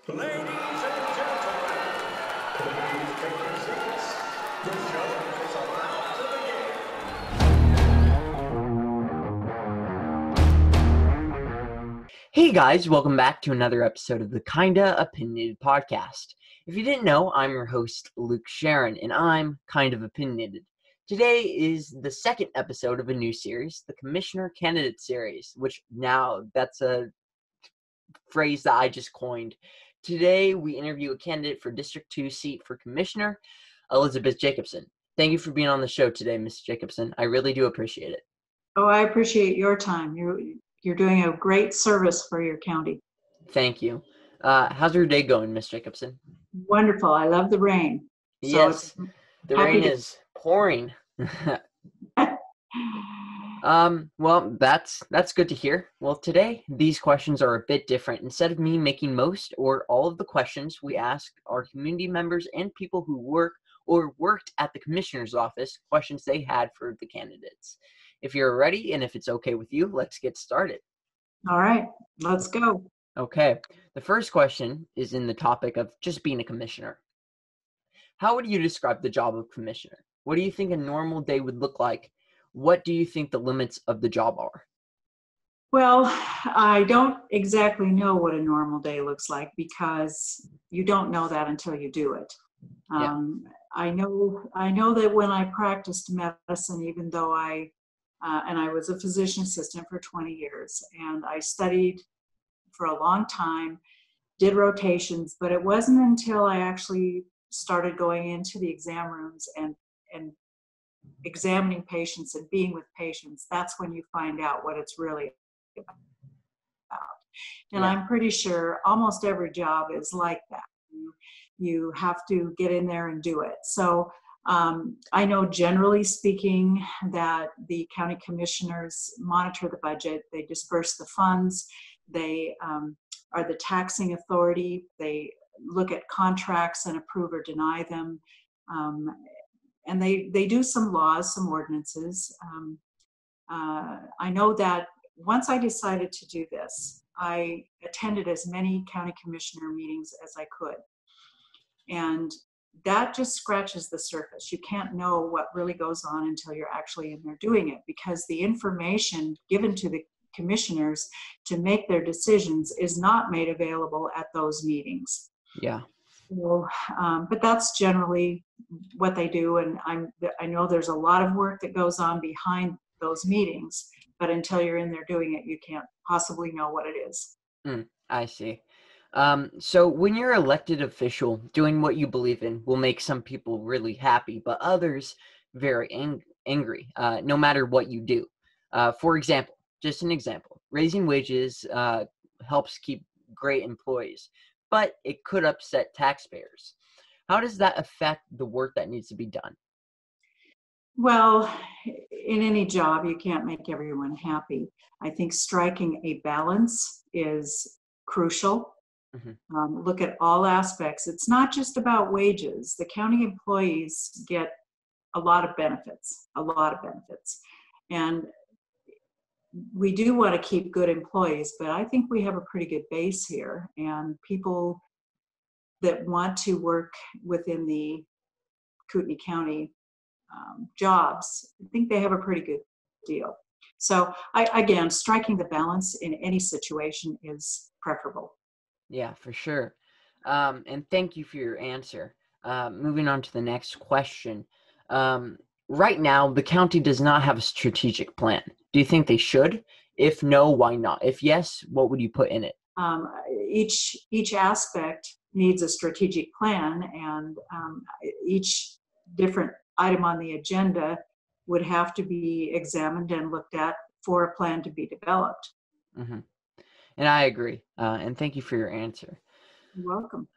Ladies and gentlemen, please take your seats. The show is about to begin. Hey guys, welcome back to another episode of the Kinda Opinionated podcast. If you didn't know, I'm your host, Luke Sharon, and I'm kind of opinionated. Today is the second episode of a new series, the Commissioner Candidate Series, which now that's a phrase that I just coined. Today, we interview a candidate for District 2 seat for Commissioner, Elizabeth Jacobson. Thank you for being on the show today, Ms. Jacobson. I really do appreciate it. Oh, I appreciate your time. You're doing a great service for your county. Thank you. How's your day going, Ms. Jacobson? Wonderful. I love the rain. Yes, the rain is pouring. Well, that's good to hear. Well, today, these questions are a bit different. Instead of me making most or all of the questions, we asked our community members and people who work or worked at the commissioner's office questions they had for the candidates. If you're ready and if it's okay with you, let's get started. All right, let's go. Okay, the first question is in the topic of just being a commissioner. How would you describe the job of commissioner? What do you think a normal day would look like? What do you think the limits of the job are? Well, I don't exactly know what a normal day looks like because you don't know that until you do it. Yeah. I know that when I practiced medicine, even though I was a physician assistant for 20 years, and I studied for a long time, did rotations, but it wasn't until I actually started going into the exam rooms and examining patients and being with patients, that's when you find out what it's really about. And Yeah. I'm pretty sure almost every job is like that. You have to get in there and do it. So I know generally speaking that the county commissioners monitor the budget, they disperse the funds, they are the taxing authority, they look at contracts and approve or deny them. And they do some laws, some ordinances. I know that once I decided to do this, I attended as many county commissioner meetings as I could. And that just scratches the surface. You can't know what really goes on until you're actually in there doing it, because the information given to the commissioners to make their decisions is not made available at those meetings. Yeah. So, but that's generally what they do, and I know there's a lot of work that goes on behind those meetings, but until you're in there doing it, you can't possibly know what it is. I see. So when you're an elected official, doing what you believe in will make some people really happy, but others very angry, no matter what you do. For example, just an example, raising wages helps keep great employees, but it could upset taxpayers. How does that affect the work that needs to be done? Well, in any job, you can't make everyone happy. I think striking a balance is crucial. Mm-hmm. Look at all aspects. It's not just about wages. The county employees get a lot of benefits. And we do want to keep good employees, but I think we have a pretty good base here. And people that want to work within the Kootenai County jobs, I think they have a pretty good deal. So again, striking the balance in any situation is preferable. Yeah, for sure. And thank you for your answer. Moving on to the next question. Right now, the county does not have a strategic plan. Do you think they should? If no, why not? If yes, what would you put in it? Each aspect needs a strategic plan, and each different item on the agenda would have to be examined and looked at for a plan to be developed. Mm-hmm. And I agree. And thank you for your answer. You're welcome.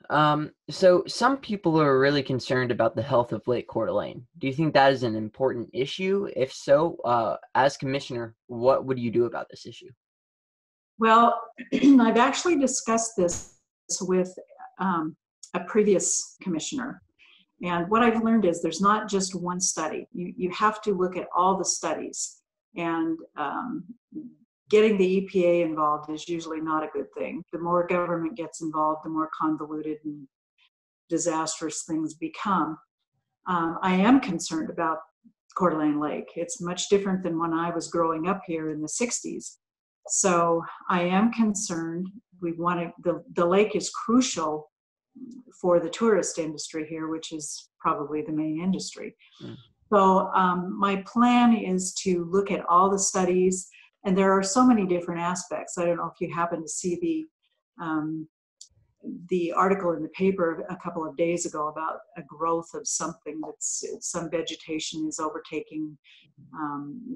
So some people are really concerned about the health of Lake Coeur d'Alene. Do you think that is an important issue? If so, as commissioner, what would you do about this issue? Well, I've actually discussed this with a previous commissioner. And what I've learned is there's not just one study. You have to look at all the studies and getting the EPA involved is usually not a good thing. The more government gets involved, the more convoluted and disastrous things become. I am concerned about Coeur d'Alene Lake. It's much different than when I was growing up here in the 60s. So I am concerned. The lake is crucial for the tourist industry here, which is probably the main industry. Mm. So my plan is to look at all the studies, and there are so many different aspects. I don't know if you happen to see the article in the paper a couple of days ago about a growth of something some vegetation is overtaking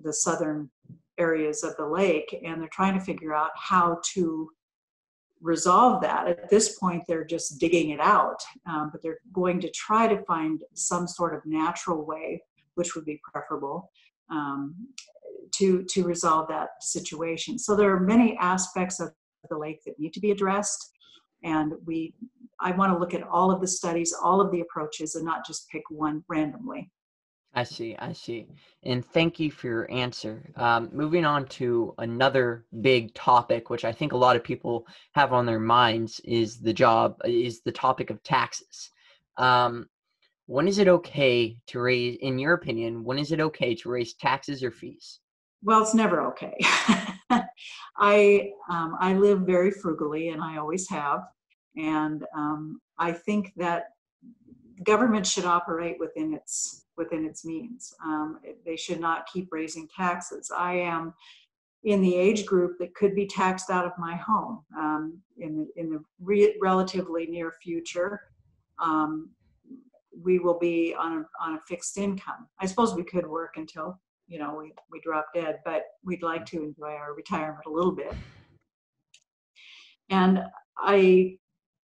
the southern areas of the lake, and they're trying to figure out how to resolve that. At this point, they're just digging it out, but they're going to try to find some sort of natural way, which would be preferable, to resolve that situation. So there are many aspects of the lake that need to be addressed, and I want to look at all of the studies, all of the approaches, and not just pick one randomly. I see. And thank you for your answer. Moving on to another big topic, which I think a lot of people have on their minds, is the topic of taxes. When is it okay to raise, in your opinion, when is it okay to raise taxes or fees? Well, it's never okay. I live very frugally, and I always have. And I think that government should operate within its means. They should not keep raising taxes. I am in the age group that could be taxed out of my home in the relatively near future. We will be on a fixed income. I suppose we could work until we drop dead, but we'd like to enjoy our retirement a little bit. And I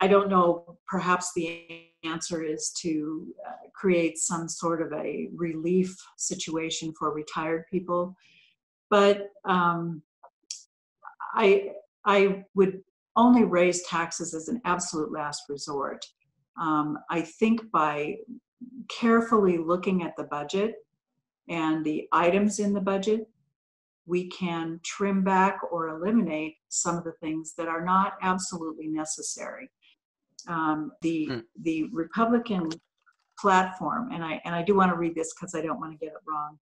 don't know, perhaps the answer is to create some sort of a relief situation for retired people. But I would only raise taxes as an absolute last resort. I think by carefully looking at the budget and the items in the budget, we can trim back or eliminate some of the things that are not absolutely necessary. The Republican platform, and I do want to read this because I don't want to get it wrong.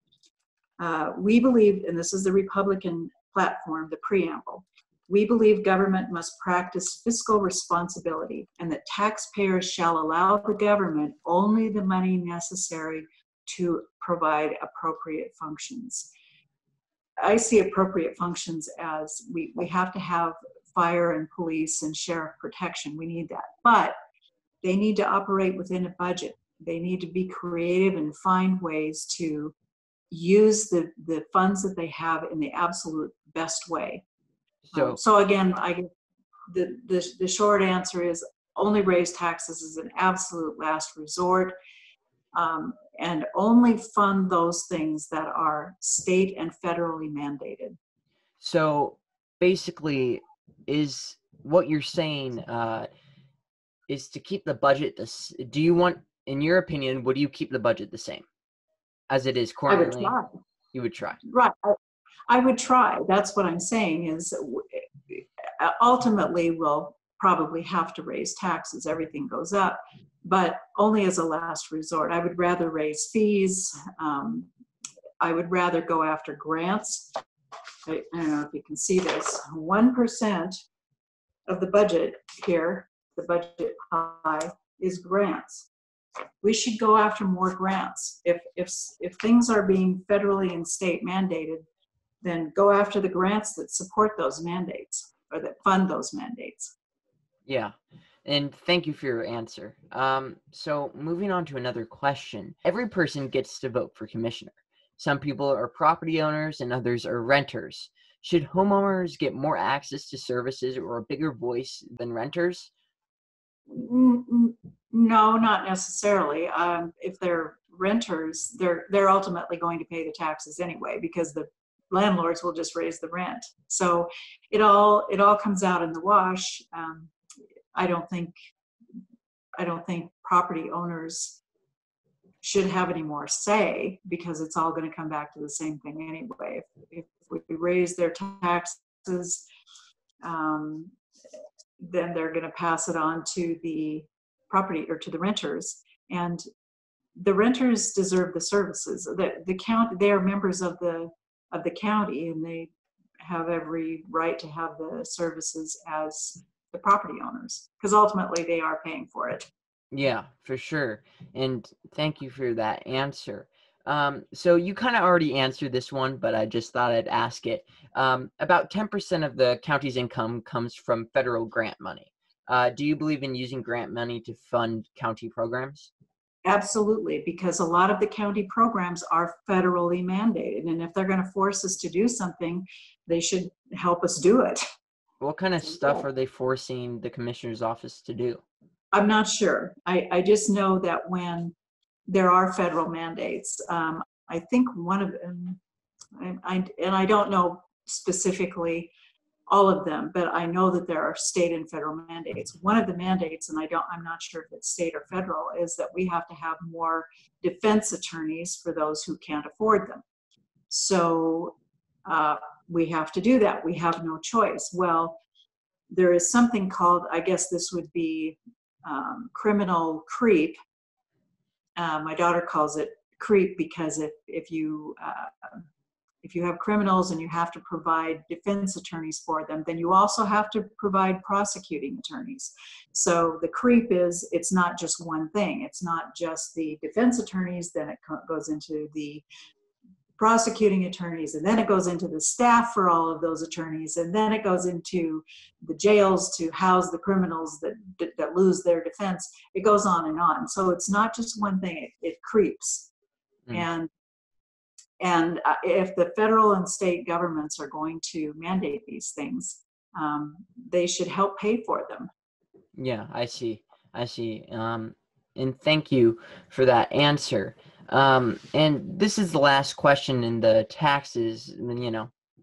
We believe, and this is the Republican platform, the preamble, we believe government must practice fiscal responsibility and that taxpayers shall allow the government only the money necessary to provide appropriate functions. I see appropriate functions as we have to have fire and police and sheriff protection. We need that. But they need to operate within a budget. They need to be creative and find ways to use the funds that they have in the absolute best way. So again, the short answer is only raise taxes as an absolute last resort, and only fund those things that are state and federally mandated. So basically, is what you're saying is to keep the budget do you want, in your opinion, would you keep the budget the same as it is currently? I would try. You would try. Right. I would try. That's what I'm saying is ultimately we'll probably have to raise taxes. Everything goes up, but only as a last resort. I would rather raise fees. I would rather go after grants. I don't know if you can see this. 1% of the budget here, the budget pie, is grants. We should go after more grants. If things are being federally and state mandated, then go after the grants that support those mandates or that fund those mandates. Yeah, and thank you for your answer. So moving on to another question. Every person gets to vote for commissioner. Some people are property owners and others are renters. Should homeowners get more access to services or a bigger voice than renters? No, not necessarily. If they're renters, they're ultimately going to pay the taxes anyway because the landlords will just raise the rent. So it all comes out in the wash. I don't think property owners should have any more say because it's all going to come back to the same thing anyway. If we raise their taxes, then they're going to pass it on to the property or to the renters. And the renters deserve the services. The county, they are members of the county, and they have every right to have the services as the property owners, because ultimately they are paying for it. Yeah, for sure. And thank you for that answer. So you kind of already answered this one, but I just thought I'd ask it. About 10% of the county's income comes from federal grant money. Do you believe in using grant money to fund county programs? Absolutely, because a lot of the county programs are federally mandated, and if they're going to force us to do something, they should help us do it. What kind of stuff are they forcing the commissioner's office to do? I'm not sure. I just know that when there are federal mandates, I think one of them, and I don't know specifically all of them, but I know that there are state and federal mandates. One of the mandates, and I'm not sure if it's state or federal, is that we have to have more defense attorneys for those who can't afford them. So we have to do that. We have no choice. Well, there is something called, I guess this would be criminal creep. My daughter calls it creep because if you have criminals and you have to provide defense attorneys for them, then you also have to provide prosecuting attorneys. So the creep is, it's not just one thing. It's not just the defense attorneys, then it goes into the prosecuting attorneys, and then it goes into the staff for all of those attorneys, and then it goes into the jails to house the criminals that lose their defense. It goes on and on. So it's not just one thing, it creeps. And if the federal and state governments are going to mandate these things, they should help pay for them. Yeah, I see. And thank you for that answer. And this is the last question in the taxes,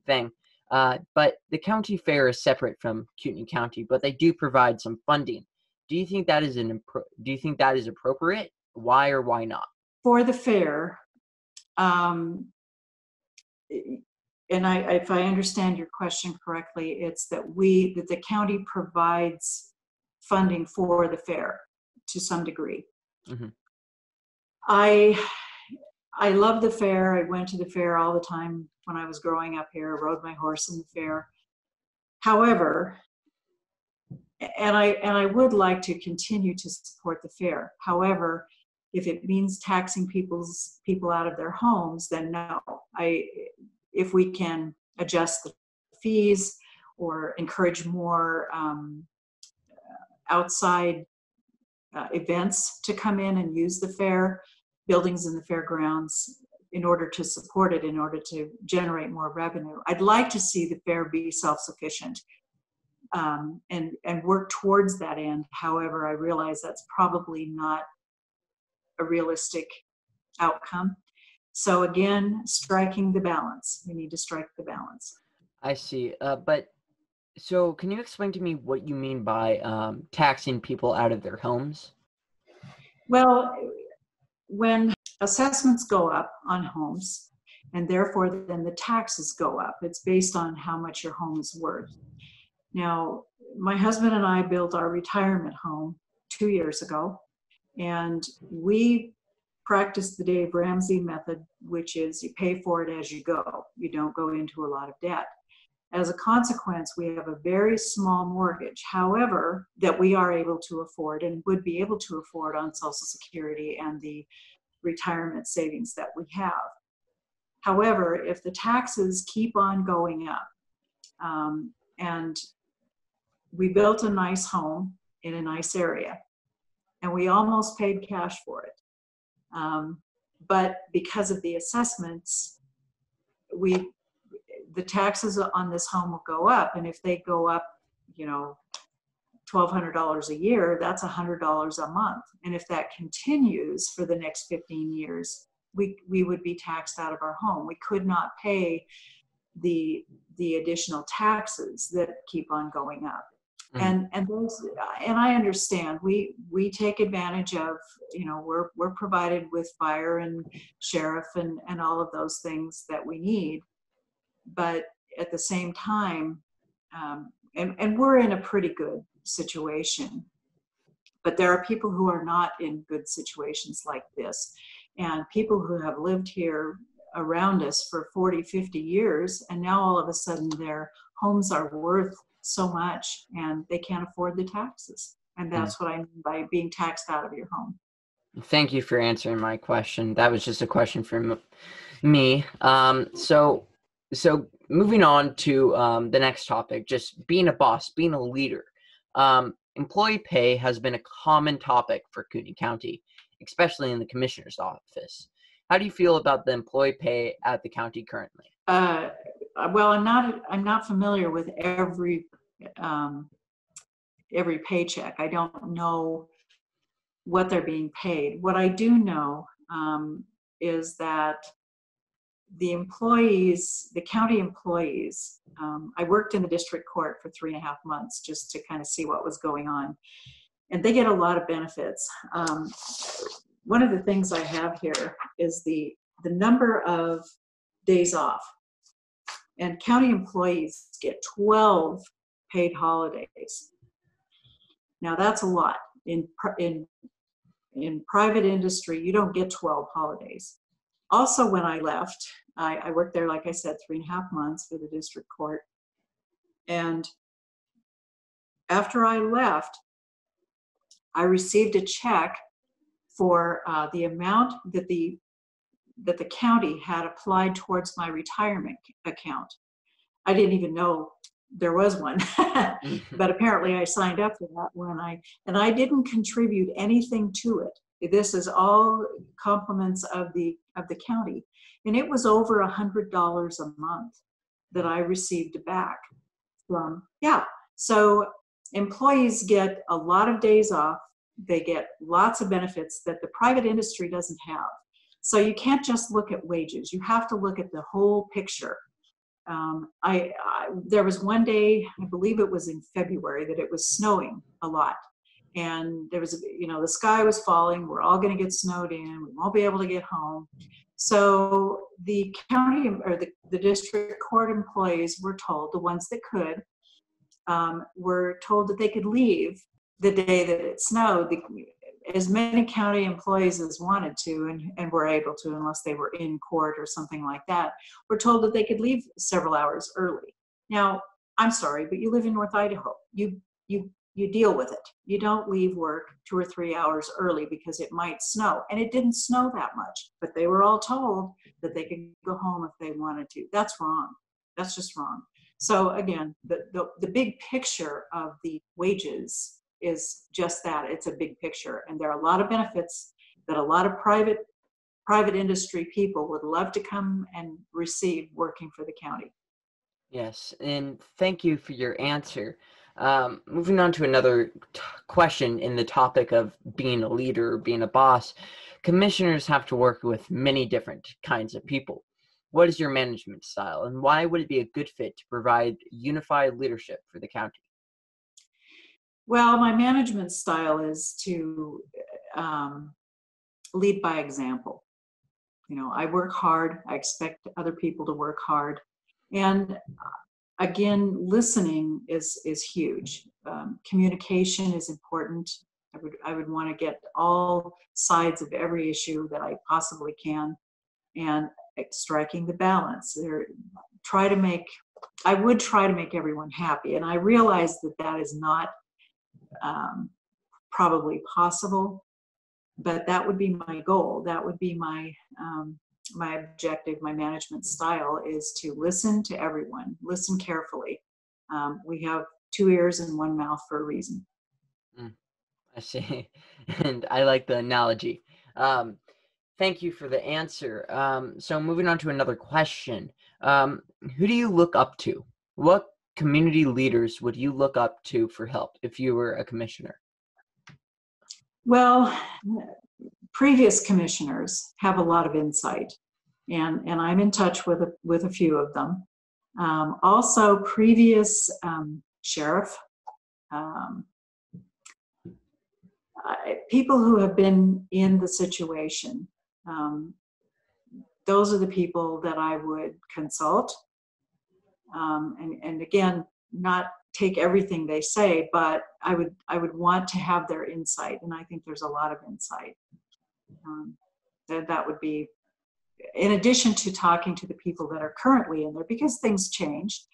thing. But the county fair is separate from Kootenai County, but they do provide some funding. Do you think that is appropriate? Why or why not? For the fair, and if I understand your question correctly, it's that the county provides funding for the fair to some degree. Mm-hmm. I love the fair. I went to the fair all the time when I was growing up here, rode my horse in the fair. However, and I would like to continue to support the fair. However, if it means taxing people out of their homes, then no. If we can adjust the fees or encourage more outside events to come in and use the fair, buildings in the fairgrounds, in order to support it, in order to generate more revenue. I'd like to see the fair be self-sufficient and work towards that end. However, I realize that's probably not a realistic outcome. So again, striking the balance. We need to strike the balance. I see. So can you explain to me what you mean by taxing people out of their homes? Well, when assessments go up on homes, and therefore then the taxes go up, it's based on how much your home is worth. Now, my husband and I built our retirement home 2 years ago, and we practiced the Dave Ramsey method, which is you pay for it as you go. You don't go into a lot of debt. As a consequence, we have a very small mortgage, however, that we are able to afford and would be able to afford on Social Security and the retirement savings that we have. However, if the taxes keep on going up, and we built a nice home in a nice area, and we almost paid cash for it. But because of the assessments, the taxes on this home will go up, and if they go up, $1,200 a year, that's $100 a month. And if that continues for the next 15 years, we would be taxed out of our home. We could not pay the additional taxes that keep on going up. Mm-hmm. And I understand we take advantage of, we're provided with fire and sheriff and all of those things that we need. but at the same time, and we're in a pretty good situation, but there are people who are not in good situations like this, and people who have lived here around us for 40, 50 years, and now all of a sudden their homes are worth so much and they can't afford the taxes. And that's what I mean by being taxed out of your home. Thank you for answering my question. That was just a question for me. So moving on to the next topic, just being a boss, being a leader. Employee pay has been a common topic for Cooney County, especially in the commissioner's office. How do you feel about the employee pay at the county currently? Well, I'm not familiar with every paycheck. I don't know what they're being paid. What I do know is that the employees, the county employees, I worked in the district court for 3.5 months just to kind of see what was going on. And they get a lot of benefits. One of the things I have here is the number of days off. And county employees get 12 paid holidays. Now that's a lot. In private industry, you don't get 12 holidays. Also, when I left, I worked there, like I said, 3.5 months for the district court. And after I left, I received a check for the amount that the county had applied towards my retirement account. I didn't even know there was one, but apparently I signed up for that one. And I didn't contribute anything to it. This is all compliments of the county, and it was over $100 a month that I received back from. Yeah, so employees get a lot of days off. They get lots of benefits that the private industry doesn't have. So you can't just look at wages. You have to look at the whole picture. There was one day, I believe it was in February, that it was snowing a lot. And there was, the sky was falling. We're all going to get snowed in. We won't be able to get home. So the county or the district court employees were told, the ones that could, were told that they could leave the day that it snowed. As many county employees as wanted to and were able to, unless they were in court or something like that, were told that they could leave several hours early. Now, I'm sorry, but you live in North Idaho. You deal with it. You don't leave work 2 or 3 hours early because it might snow. And it didn't snow that much, but they were all told that they could go home if they wanted to. That's wrong. That's just wrong. So again, the big picture of the wages is just that. It's a big picture, and there are a lot of benefits that a lot of private industry people would love to come and receive working for the county. Yes, and thank you for your answer. Moving on to another question in the topic of being a leader, being a boss, commissioners have to work with many different kinds of people. What is your management style, and why would it be a good fit to provide unified leadership for the county? Well, my management style is to lead by example. I work hard. I expect other people to work hard. And again, listening is huge. Communication is important. I would want to get all sides of every issue that I possibly can, and striking the balance. I would try to make everyone happy, and I realize that is not probably possible, but that would be my goal. That would be my objective. My management style is to listen to everyone, listen carefully. We have 2 ears and 1 mouth for a reason. I see, and I like the analogy. Thank you for the answer. So moving on to another question. Who do you look up to? What community leaders would you look up to for help if you were a commissioner? Well, previous commissioners have a lot of insight, and I'm in touch with a few of them. Also, previous sheriff, people who have been in the situation. Those are the people that I would consult. and again, not take everything they say, but I would want to have their insight, and I think there's a lot of insight. That would be, in addition to talking to the people that are currently in there, because things change,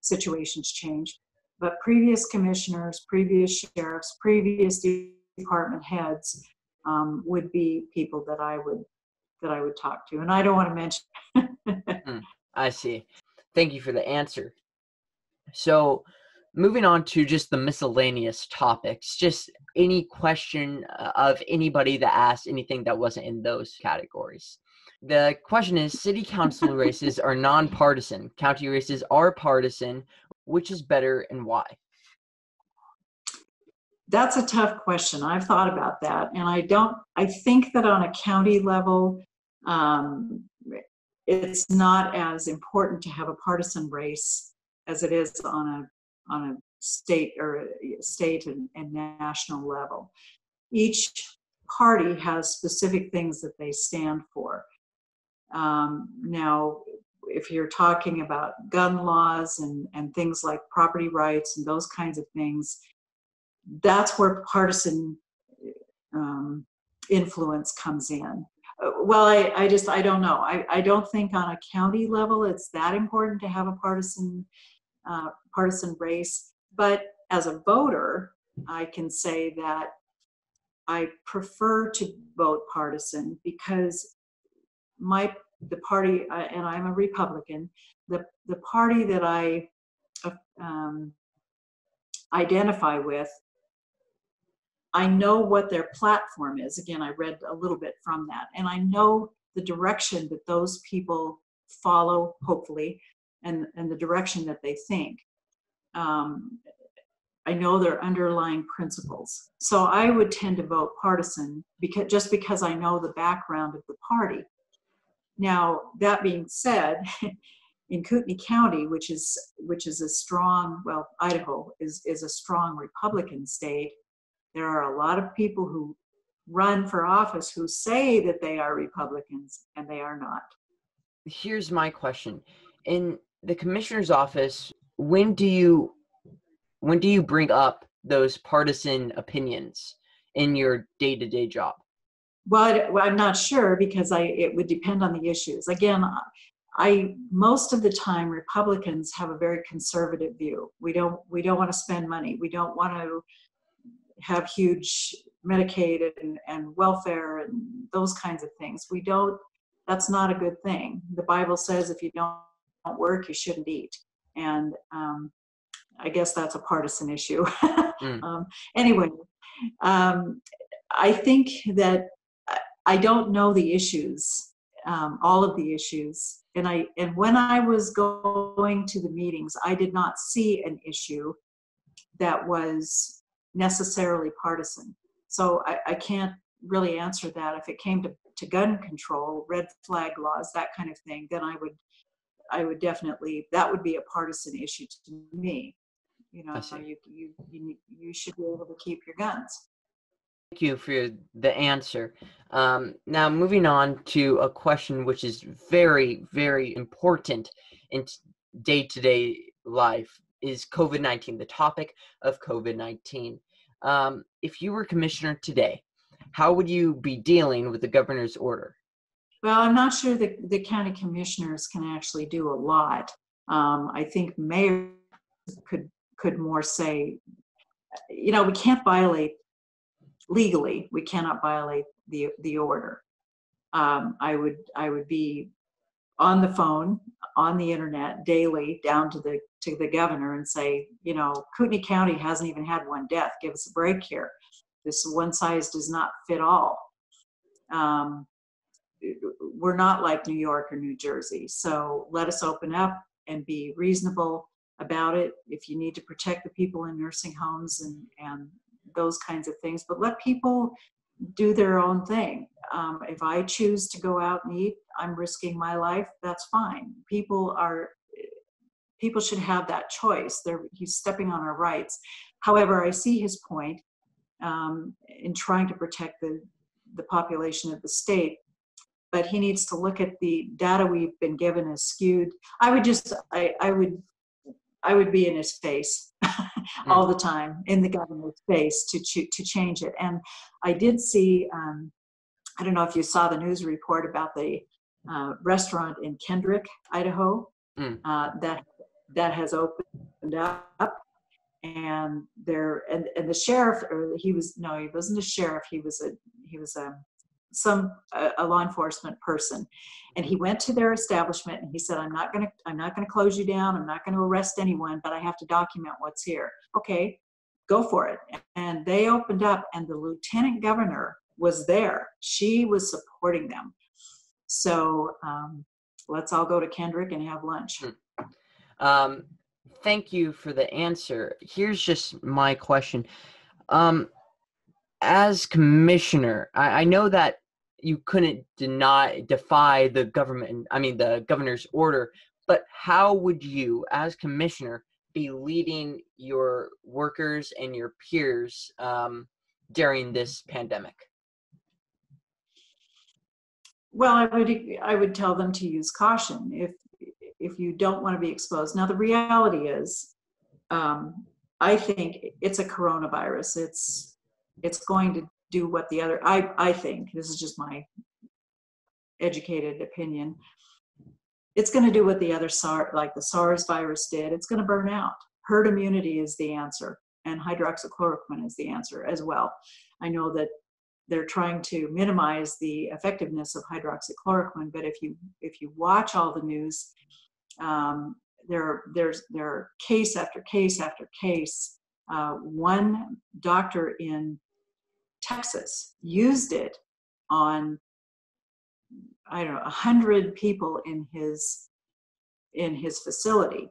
situations change, but previous commissioners, previous sheriffs, previous department heads would be people that I would talk to, and I don't want to mention. I see. Thank you for the answer. So, moving on to just the miscellaneous topics, just any question of anybody that asked anything that wasn't in those categories. The question is, city council races are nonpartisan. County races are partisan. Which is better and why? That's a tough question. I've thought about that, and I think that on a county level, it's not as important to have a partisan race as it is on a state and national level. Each party has specific things that they stand for. Now, if you're talking about gun laws and things like property rights and those kinds of things, that's where partisan influence comes in. Well, I don't know. I don't think on a county level it's that important to have a partisan race. But as a voter, I can say that I prefer to vote partisan because the party, and I'm a Republican, the party that I identify with, I know what their platform is. Again, I read a little bit from that, and I know the direction that those people follow, hopefully, and the direction that they think. I know their underlying principles. So I would tend to vote partisan because I know the background of the party. Now, that being said, in Kootenai County, which is a strong, well, Idaho is a strong Republican state, there are a lot of people who run for office who say that they are Republicans, and they are not. Here's my question. In the commissioner's office, when do you bring up those partisan opinions in your day-to-day job? Well, I'm not sure because it would depend on the issues. Again, most of the time Republicans have a very conservative view. We don't want to spend money. We don't want to have huge Medicaid and welfare and those kinds of things. That's not a good thing. The Bible says if you don't work, you shouldn't eat. And I guess that's a partisan issue. Anyway, I think that I don't know the issues, all of the issues. And when I was going to the meetings, I did not see an issue that was necessarily partisan. So I can't really answer that. If it came to gun control, red flag laws, that kind of thing, then I would definitely, that would be a partisan issue to me. You know, you should be able to keep your guns. Thank you for the answer. Now, moving on to a question which is very, very important in day-to-day life is COVID-19, the topic of COVID-19. If you were commissioner today, how would you be dealing with the governor's order? Well, I'm not sure that the county commissioners can actually do a lot. I think mayors could more say, you know, we can't violate legally. We cannot violate the order. I would be on the phone, on the internet daily down to the governor and say, you know, Kootenai County hasn't even had one death. Give us a break here. This one size does not fit all. We're not like New York or New Jersey. So let us open up and be reasonable about it. If you need to protect the people in nursing homes and those kinds of things, but let people do their own thing. If I choose to go out and eat, I'm risking my life. That's fine. People should have that choice. He's stepping on our rights. However, I see his point in trying to protect the population of the state, but he needs to look at the data we've been given as skewed. I would I would be in his face all the time, in the governor's face to change it. And I did see, I don't know if you saw the news report about the restaurant in Kendrick, Idaho, that has opened up, and the sheriff, or he wasn't a sheriff, he was a law enforcement person, and he went to their establishment and he said, I'm not gonna close you down, I'm not gonna arrest anyone, but I have to document what's here. Okay, go for it. And they opened up, and the lieutenant governor was there. She was supporting them. So let's all go to Kendrick and have lunch. Thank you for the answer. Here's just my question. As commissioner, I know that you couldn't defy the the governor's order, but how would you, as commissioner, be leading your workers and your peers during this pandemic? Well, I would tell them to use caution if you don't want to be exposed. Now, the reality is, I think it's a coronavirus. It's going to do what the other, I think, this is just my educated opinion, it's going to do what the other like the SARS virus did. It's going to burn out. Herd immunity is the answer, and hydroxychloroquine is the answer as well. I know that they're trying to minimize the effectiveness of hydroxychloroquine, but if you watch all the news, there are case after case after case. One doctor in Texas used it on, I don't know, 100 people in his facility,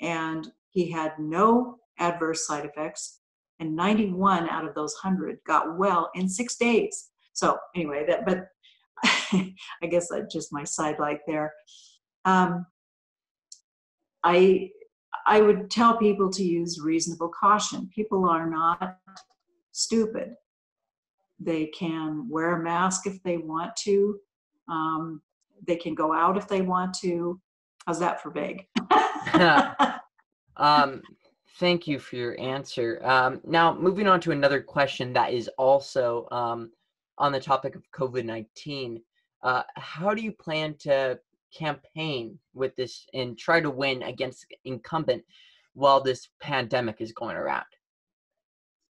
and he had no adverse side effects, and 91 out of those 100 got well in 6 days. So anyway, but I guess that's just my sidelight there. I would tell people to use reasonable caution. People are not stupid. They can wear a mask if they want to. They can go out if they want to. How's that for vague? Thank you for your answer. Now, moving on to another question that is also on the topic of COVID-19. How do you plan to campaign with this and try to win against incumbent while this pandemic is going around?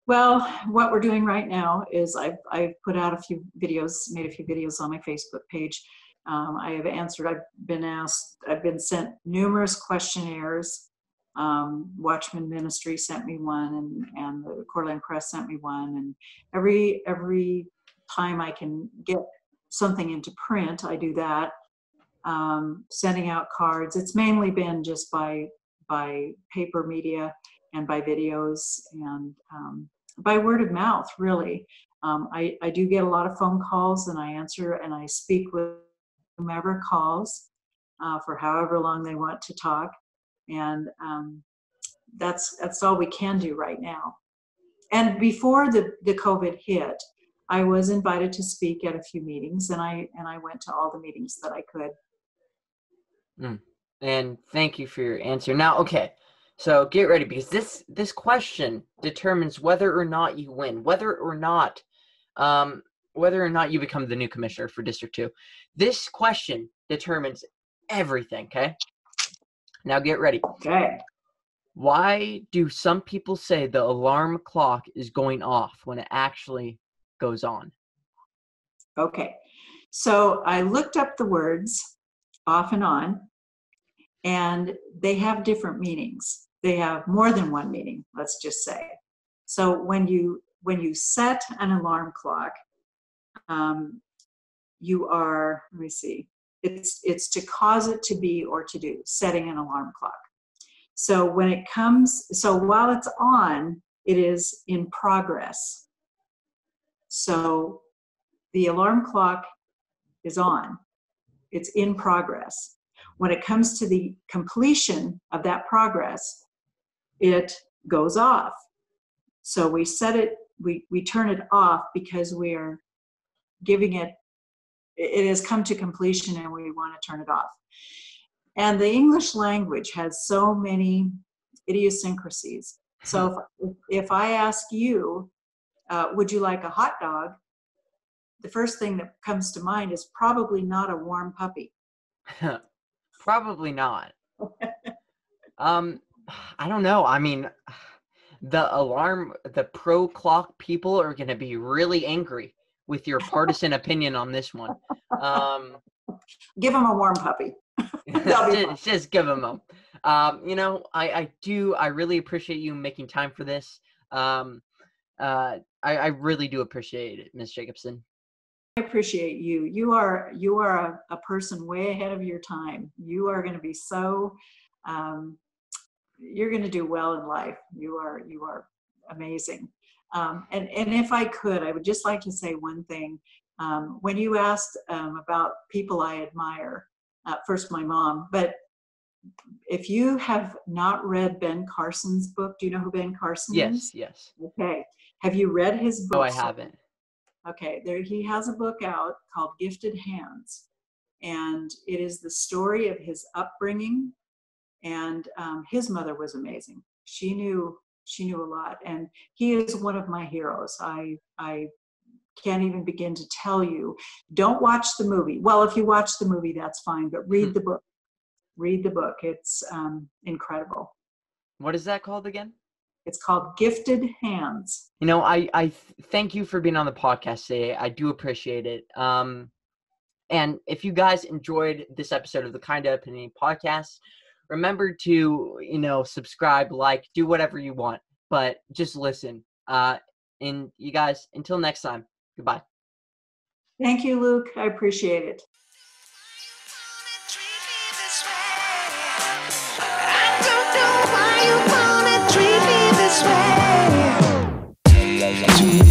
Well, what we're doing right now is I've put out a few videos, made a few videos on my Facebook page. I've been asked, I've been sent numerous questionnaires. Watchman Ministry sent me one, and the Coeur d'Alene Press sent me one, and every time I can get something into print, I do that. Sending out cards. It's mainly been just by paper media and by videos and by word of mouth, really. I do get a lot of phone calls, and I answer and I speak with whomever calls for however long they want to talk. And that's all we can do right now. And before the COVID hit, I was invited to speak at a few meetings, and I went to all the meetings that I could. And thank you for your answer. Now, okay, so get ready, because this question determines whether or not you win, whether or not you become the new commissioner for District 2. This question determines everything, okay? Now get ready. Okay. Why do some people say the alarm clock is going off when it actually goes on? Okay. So I looked up the words off and on, and they have different meanings. They have more than one meaning, let's just say. So when you set an alarm clock, you are, let me see, it's to cause it to be or to do, setting an alarm clock. So while it's on, it is in progress. So the alarm clock is on, it's in progress. When it comes to the completion of that progress, it goes off. So we set it, we turn it off because we are giving it has come to completion and we want to turn it off. And the English language has so many idiosyncrasies. So if I ask you, would you like a hot dog? The first thing that comes to mind is probably not a warm puppy. Probably not. I don't know. I mean, the pro-clock people are going to be really angry with your partisan opinion on this one. Give them a warm puppy. That'll be fun. Just give them them. I really appreciate you making time for this. I really do appreciate it, Ms. Jacobsen. I appreciate you. You are a person way ahead of your time. You are going to be so, you're going to do well in life. You are amazing. And if I could, I would just like to say one thing. When you asked about people I admire, first my mom, but if you have not read Ben Carson's book, do you know who Ben Carson is? Yes. Okay. Have you read his book? No, I haven't. Okay, he has a book out called Gifted Hands, and it is the story of his upbringing, and his mother was amazing. She knew a lot, and he is one of my heroes. I can't even begin to tell you. Don't watch the movie. Well, if you watch the movie, that's fine, but read the book. Read the book. It's incredible. What is that called again? It's called Gifted Hands. I thank you for being on the podcast today. I do appreciate it. And if you guys enjoyed this episode of the Kinda Opinion podcast, remember to, subscribe, like, do whatever you want, but just listen. And you guys, until next time, goodbye. Thank you, Luke. I appreciate it. Treat